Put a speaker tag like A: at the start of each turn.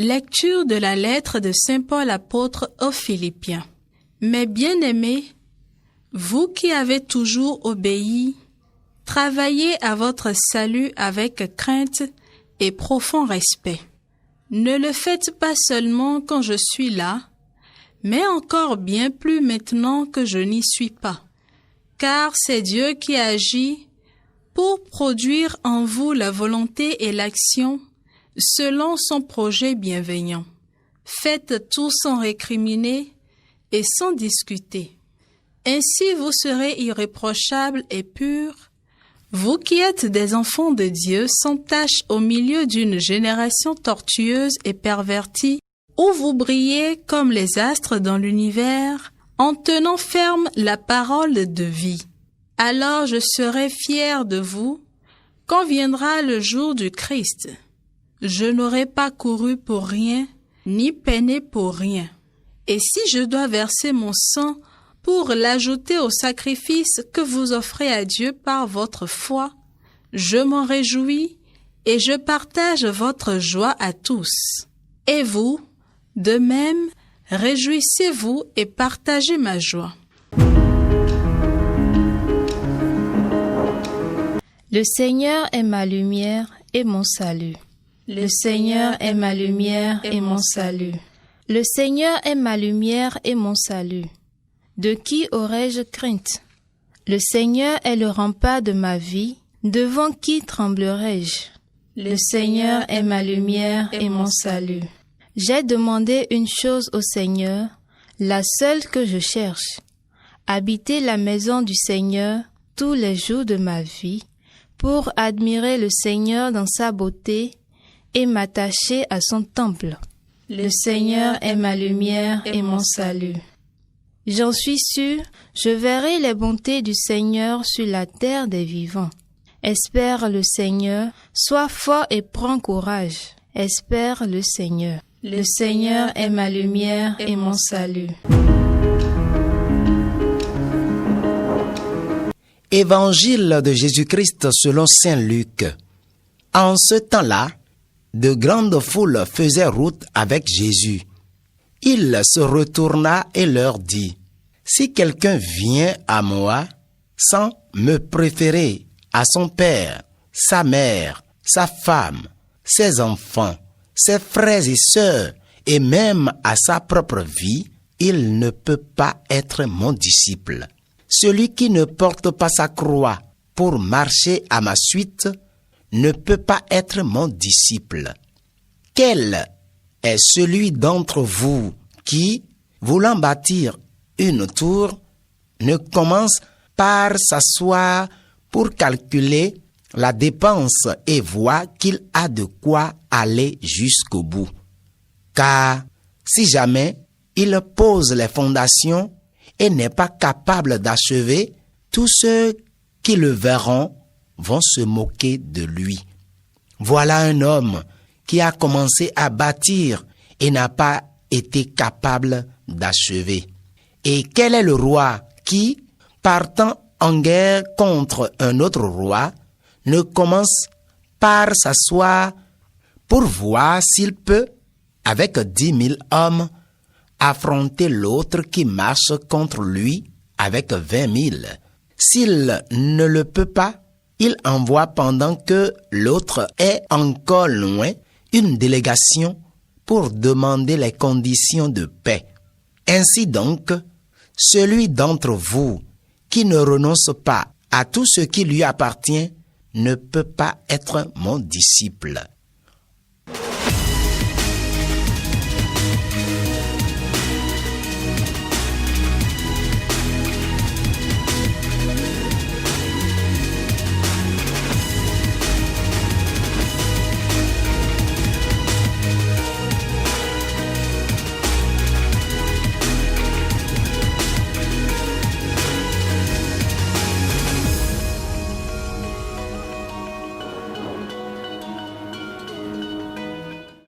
A: Lecture de la lettre de Saint Paul apôtre aux Philippiens. Mes bien-aimés, vous qui avez toujours obéi, travaillez à votre salut avec crainte et profond respect. Ne le faites pas seulement quand je suis là, mais encore bien plus maintenant que je n'y suis pas. Car c'est Dieu qui agit pour produire en vous la volonté et l'action selon son projet bienveillant. Faites tout sans récriminer et sans discuter. Ainsi vous serez irréprochables et purs, vous qui êtes des enfants de Dieu sans tache au milieu d'une génération tortueuse et pervertie, où vous brillez comme les astres dans l'univers, en tenant ferme la parole de vie. Alors je serai fier de vous quand viendra le jour du Christ. Je n'aurai pas couru pour rien, ni peiné pour rien. Et si je dois verser mon sang pour l'ajouter au sacrifice que vous offrez à Dieu par votre foi, je m'en réjouis et je partage votre joie à tous. Et vous, de même, réjouissez-vous et partagez ma joie.
B: Le Seigneur est ma lumière et mon salut. Le Seigneur est ma lumière et mon salut. Le Seigneur est ma lumière et mon salut. De qui aurais-je crainte? Le Seigneur est le rempart de ma vie. Devant qui tremblerai-je? Le Seigneur est ma lumière et mon salut. J'ai demandé une chose au Seigneur, la seule que je cherche, habiter la maison du Seigneur tous les jours de ma vie, pour admirer le Seigneur dans sa beauté et m'attacher à son temple. Le Seigneur est ma lumière et mon salut. J'en suis sûr, je verrai les bontés du Seigneur sur la terre des vivants. Espère le Seigneur, sois fort et prends courage. Espère le Seigneur. Le Seigneur est ma lumière et mon salut.
C: Évangile de Jésus-Christ selon saint Luc. En ce temps-là, de grandes foules faisaient route avec Jésus. Il se retourna et leur dit, « Si quelqu'un vient à moi sans me préférer à son père, sa mère, sa femme, ses enfants, ses frères et sœurs, et même à sa propre vie, il ne peut pas être mon disciple. Celui qui ne porte pas sa croix pour marcher à ma suite ne peut pas être mon disciple. Quel est celui d'entre vous qui, voulant bâtir une tour, ne commence par s'asseoir pour calculer la dépense et voit qu'il a de quoi aller jusqu'au bout? Car si jamais il pose les fondations et n'est pas capable d'achever, tous ceux qui le verront vont se moquer de lui. Voilà un homme qui a commencé à bâtir et n'a pas été capable d'achever. Et quel est le roi qui, partant en guerre contre un autre roi, ne commence par s'asseoir pour voir s'il peut, avec 10 000 hommes, affronter l'autre qui marche contre lui avec 20 000. S'il ne le peut pas, il envoie pendant que l'autre est encore loin une délégation pour demander les conditions de paix. Ainsi donc, celui d'entre vous qui ne renonce pas à tout ce qui lui appartient ne peut pas être mon disciple.